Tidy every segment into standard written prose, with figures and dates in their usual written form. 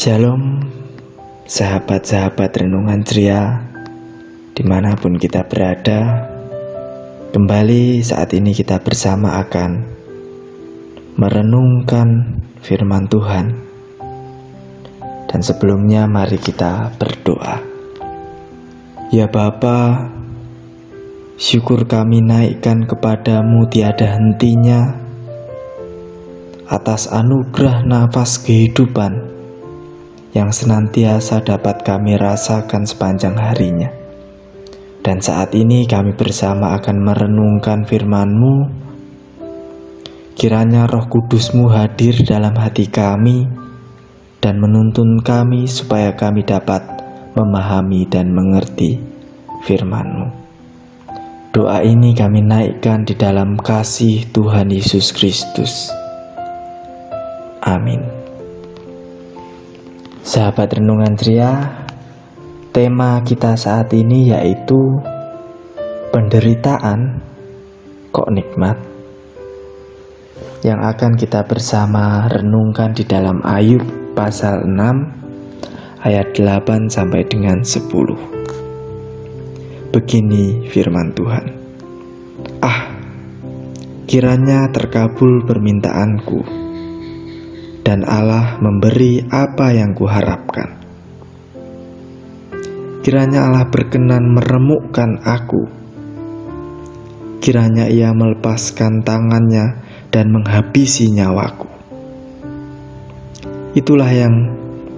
Shalom, sahabat-sahabat Renungan Ceria, dimanapun kita berada. Kembali saat ini kita bersama akan merenungkan firman Tuhan. Dan sebelumnya mari kita berdoa. Ya Bapa, syukur kami naikkan kepadamu tiada hentinya atas anugerah nafas kehidupan yang senantiasa dapat kami rasakan sepanjang harinya. Dan saat ini kami bersama akan merenungkan firman-Mu. Kiranya Roh Kudus-Mu hadir dalam hati kami dan menuntun kami supaya kami dapat memahami dan mengerti firman-Mu. Doa ini kami naikkan di dalam kasih Tuhan Yesus Kristus. Amin. Sahabat Renungan Ceria, tema kita saat ini yaitu penderitaan kok nikmat, yang akan kita bersama renungkan di dalam Ayub pasal 6 ayat 8 sampai dengan 10. Begini firman Tuhan. Kiranya terkabul permintaanku, dan Allah memberi apa yang kuharapkan. Kiranya Allah berkenan meremukkan aku. Kiranya Ia melepaskan tangannya dan menghabisi nyawaku. Itulah yang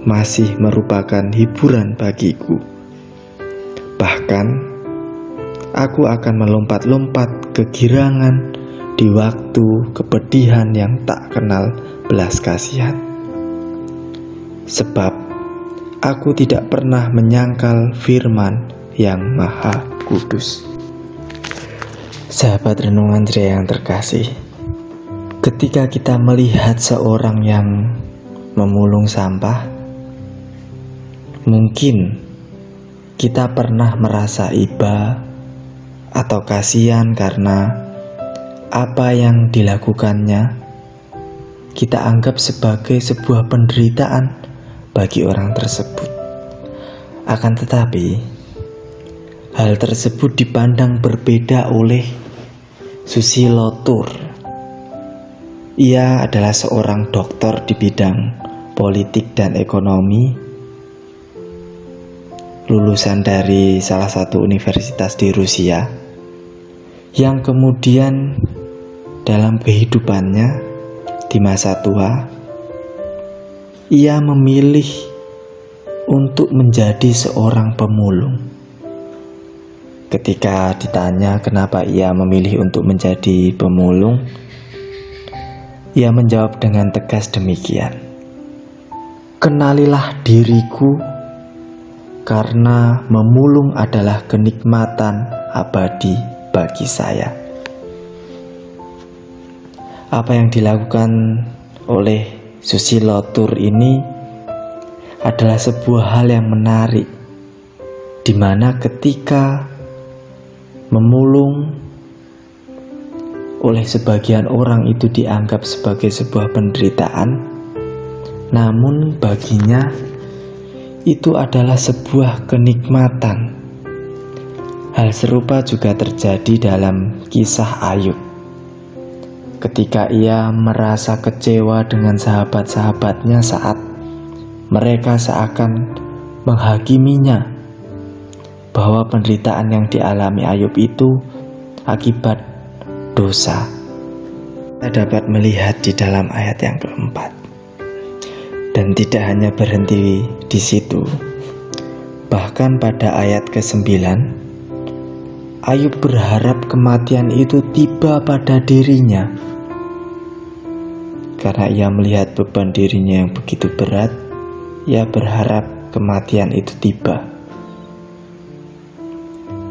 masih merupakan hiburan bagiku. Bahkan aku akan melompat-lompat kegirangan di waktu kepedihan yang tak kenal belas kasihan. Sebab aku tidak pernah menyangkal firman yang maha kudus. Sahabat Renungan Ceria yang terkasih, ketika kita melihat seorang yang memulung sampah, mungkin kita pernah merasa iba atau kasihan karena apa yang dilakukannya kita anggap sebagai sebuah penderitaan bagi orang tersebut. Akan tetapi, hal tersebut dipandang berbeda oleh Susilo Tur. Ia adalah seorang doktor di bidang politik dan ekonomi, lulusan dari salah satu universitas di Rusia, yang kemudian dalam kehidupannya di masa tua, ia memilih untuk menjadi seorang pemulung. Ketika ditanya kenapa ia memilih untuk menjadi pemulung, ia menjawab dengan tegas demikian. Kenalilah diriku, karena memulung adalah kenikmatan abadi bagi saya. Apa yang dilakukan oleh Susilo Tur ini adalah sebuah hal yang menarik, di mana ketika memulung oleh sebagian orang itu dianggap sebagai sebuah penderitaan, namun baginya itu adalah sebuah kenikmatan. Hal serupa juga terjadi dalam kisah Ayub. Ketika ia merasa kecewa dengan sahabat-sahabatnya saat mereka seakan menghakiminya bahwa penderitaan yang dialami Ayub itu akibat dosa. Kita dapat melihat di dalam ayat yang keempat. Dan tidak hanya berhenti di situ. Bahkan pada ayat ke-9, Ayub berharap kematian itu tiba pada dirinya. Karena ia melihat beban dirinya yang begitu berat, ia berharap kematian itu tiba.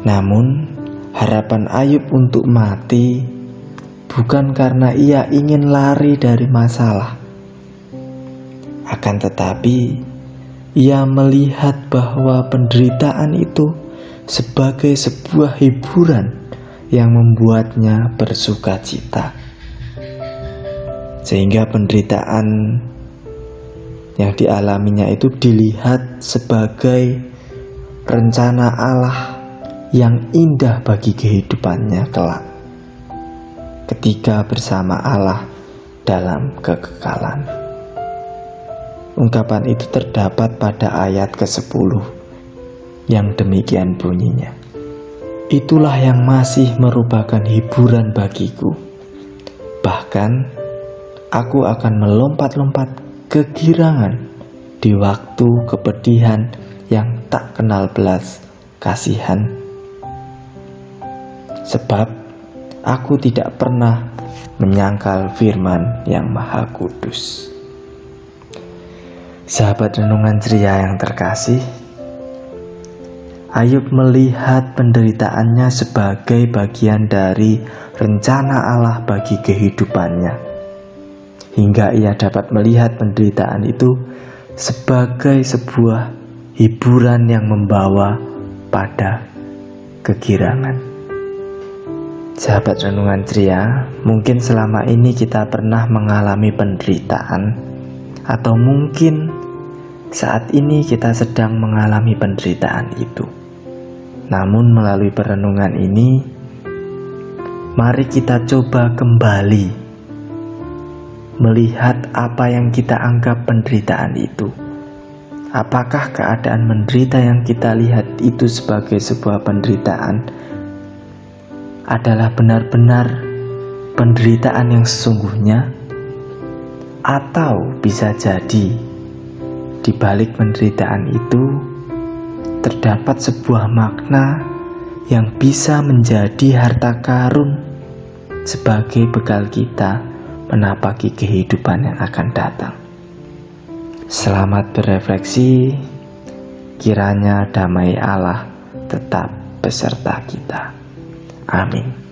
Namun, harapan Ayub untuk mati bukan karena ia ingin lari dari masalah. Akan tetapi, ia melihat bahwa penderitaan itu sebagai sebuah hiburan yang membuatnya bersuka cita. Sehingga penderitaan yang dialaminya itu dilihat sebagai rencana Allah yang indah bagi kehidupannya kelak ketika bersama Allah dalam kekekalan. Ungkapan itu terdapat pada ayat ke-10 yang demikian bunyinya. Itulah yang masih merupakan hiburan bagiku. Bahkan aku akan melompat-lompat kegirangan di waktu kepedihan yang tak kenal belas kasihan. Sebab aku tidak pernah menyangkal firman yang Maha Kudus. Sahabat renungan ceria yang terkasih, Ayub melihat penderitaannya sebagai bagian dari rencana Allah bagi kehidupannya, hingga ia dapat melihat penderitaan itu sebagai sebuah hiburan yang membawa pada kegirangan. Sahabat renungan ceria, mungkin selama ini kita pernah mengalami penderitaan, atau mungkin saat ini kita sedang mengalami penderitaan itu. Namun melalui perenungan ini, mari kita coba kembali melihat apa yang kita anggap penderitaan itu. Apakah keadaan menderita yang kita lihat itu sebagai sebuah penderitaan adalah benar-benar penderitaan yang sesungguhnya? Atau bisa jadi di balik penderitaan itu terdapat sebuah makna yang bisa menjadi harta karun sebagai bekal kita menapaki kehidupan yang akan datang. Selamat berefleksi, kiranya damai Allah tetap beserta kita. Amin.